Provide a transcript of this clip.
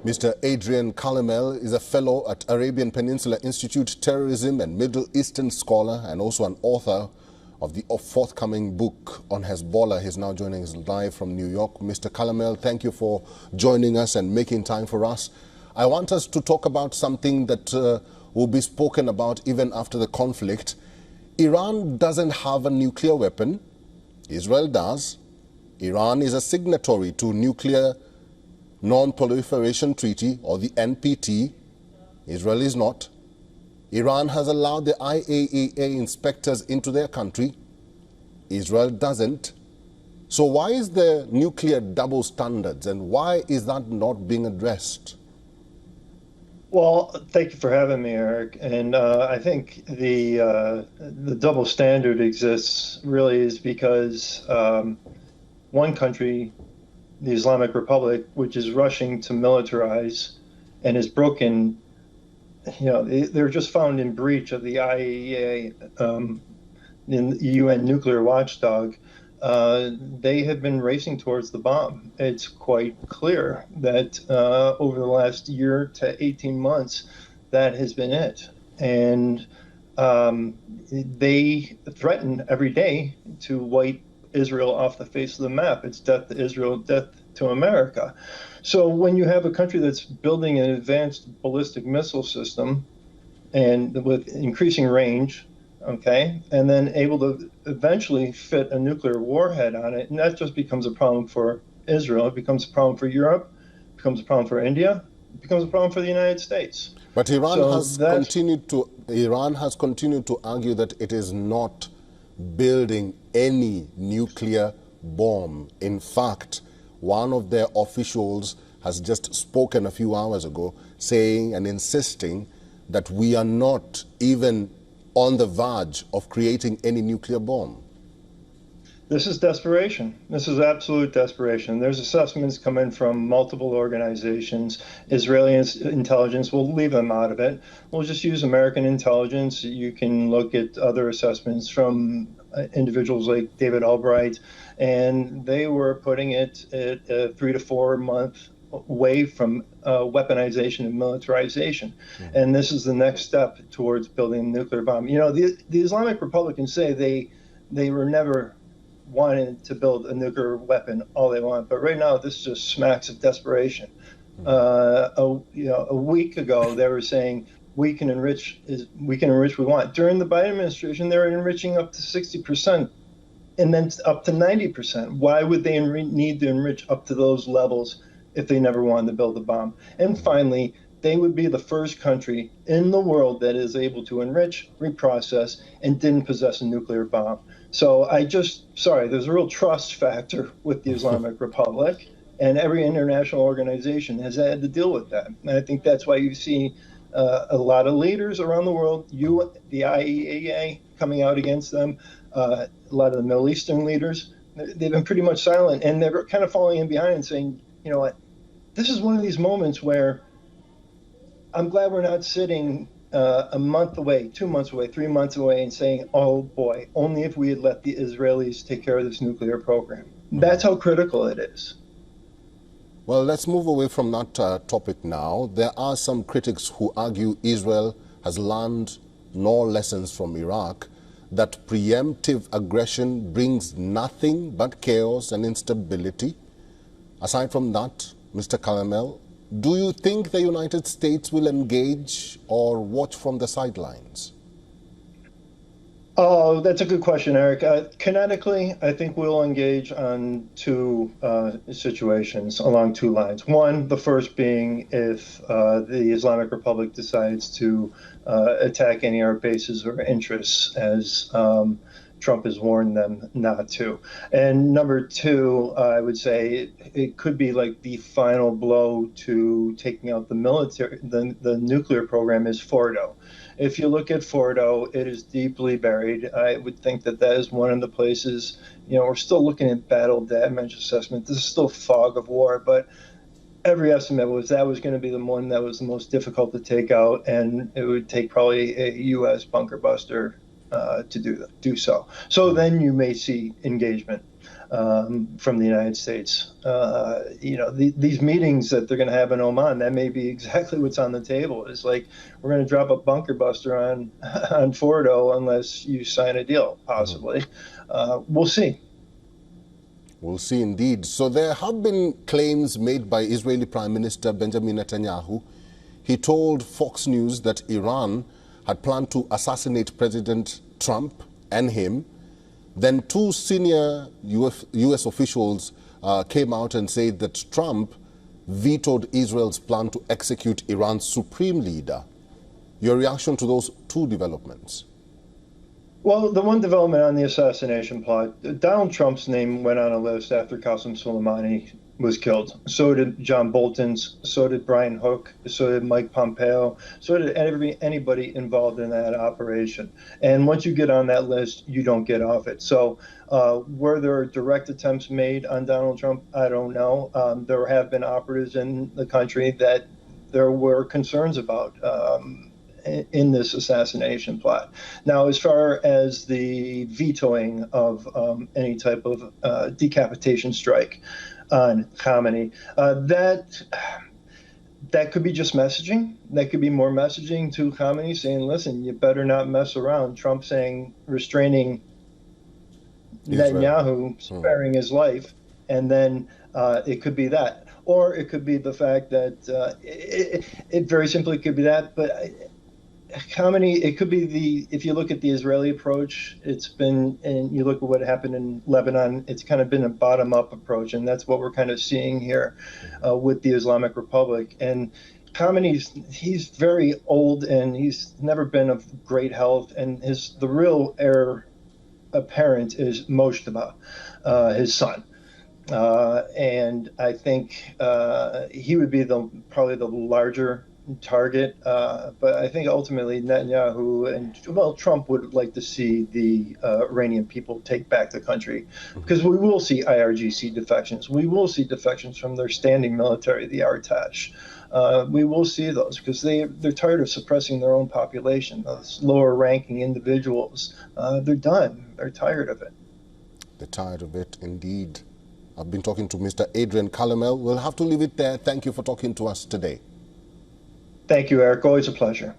Mr. Adrian Calamel is a fellow at Arabian Peninsula Institute, terrorism and Middle Eastern scholar, and also an author of the forthcoming book on Hezbollah. He's now joining us live from New York. Mr. Calamel, thank you for joining us and making time for us. I want us to talk about something that will be spoken about even after the conflict. Iran doesn't have a nuclear weapon. Israel does. Iran is a signatory to Nuclear Non-Proliferation Treaty, or the NPT. Israel is not. Iran has allowed the IAEA inspectors into their country. Israel doesn't. So why is there nuclear double standards, and why is that not being addressed? Well, thank you for having me, Eric. And I think the double standard exists really is because one country, the Islamic Republic, which is rushing to militarize and has broken, they're just found in breach of the IAEA, the UN nuclear watchdog. They have been racing towards the bomb. It's quite clear that over the last year to 18 months, that has been it. And they threaten every day to wipe Israel off the face of the map. It's death to Israel, death to America. So when you have a country that's building an advanced ballistic missile system and with increasing range, okay, and then able to eventually fit a nuclear warhead on it, and that just becomes a problem for Israel. It becomes a problem for Europe, it becomes a problem for India, it becomes a problem for the United States. But Iran has continued to argue that it is not building any nuclear bomb. In fact, one of their officials has just spoken a few hours ago saying and insisting that we are not even on the verge of creating any nuclear bomb. This is desperation. This is absolute desperation. There's assessments coming from multiple organizations. Israeli intelligence, we'll leave them out of it. We'll just use American intelligence. You can look at other assessments from individuals like David Albright, and they were putting it at a 3 to 4 month away from weaponization and militarization. Mm-hmm. And this is the next step towards building a nuclear bomb. The Islamic Republicans say they were never wanted to build a nuclear weapon all they want, but right now this just smacks of desperation. Mm-hmm. A week ago they were saying we can enrich we want. During the Biden administration, they were enriching up to 60% and then up to 90%. Why would they need to enrich up to those levels if they never wanted to build a bomb? And finally, they would be the first country in the world that is able to enrich, reprocess, and didn't possess a nuclear bomb. So there's a real trust factor with the Islamic Republic, and every international organization has had to deal with that. And I think that's why you see a lot of leaders around the world, the IAEA coming out against them, a lot of the Middle Eastern leaders, they've been pretty much silent, and they're kind of falling in behind and saying, you know what, this is one of these moments where I'm glad we're not sitting a month away, 2 months away, 3 months away and saying, oh boy, only if we had let the Israelis take care of this nuclear program. That's how critical it is. Well, let's move away from that topic now. There are some critics who argue Israel has learned no lessons from Iraq, that preemptive aggression brings nothing but chaos and instability. Aside from that, Mr. Calamel, do you think the United States will engage or watch from the sidelines? Oh, that's a good question, Eric. Kinetically, I think we'll engage on two situations along two lines. One, the first being if the Islamic Republic decides to attack any of our bases or interests, as Trump has warned them not to. And number two, I would say it could be like the final blow to taking out the military, the nuclear program is Fordo. If you look at Fordo, it is deeply buried. I would think that is one of the places, we're still looking at battle damage assessment. This is still fog of war, but every estimate was that was going to be the one that was the most difficult to take out, and it would take probably a U.S. bunker buster to do so. So then you may see engagement. from the United States. These meetings that they're going to have in Oman, that may be exactly what's on the table. It's like, we're going to drop a bunker buster on Fordo unless you sign a deal, possibly. We'll see. We'll see indeed. So there have been claims made by Israeli Prime Minister Benjamin Netanyahu. He told Fox News that Iran had planned to assassinate President Trump and him. Then two senior US officials came out and said that Trump vetoed Israel's plan to execute Iran's supreme leader. Your reaction to those two developments? Well, the one development on the assassination plot, Donald Trump's name went on a list after Qasem Soleimani was killed. So did John Bolton's, so did Brian Hook, so did Mike Pompeo, so did anybody involved in that operation. And once you get on that list, you don't get off it. So were there direct attempts made on Donald Trump? I don't know. There have been operatives in the country that there were concerns about in this assassination plot. Now, as far as the vetoing of any type of decapitation strike on Khamenei, that could be just messaging. That could be more messaging to Khamenei saying, listen, you better not mess around. Trump saying, restraining Netanyahu, sparing his life, and then it could be that. Or it could be the fact that it very simply could be that, but Khamenei, it could be if you look at the Israeli approach, it's been, and you look at what happened in Lebanon, it's kind of been a bottom-up approach, and that's what we're kind of seeing here with the Islamic Republic. And Khamenei, he's very old, and he's never been of great health, and the real heir apparent is Moshtaba, his son. And I think he would be probably the larger target, but I think ultimately Netanyahu and Trump would like to see the Iranian people take back the country, because we will see IRGC defections. We will see defections from their standing military, the Artash. We will see those because they're tired of suppressing their own population. Those lower-ranking individuals, they're done. They're tired of it. They're tired of it, indeed. I've been talking to Mr. Adrian Calamel. We'll have to leave it there. Thank you for talking to us today. Thank you, Eric. Always a pleasure.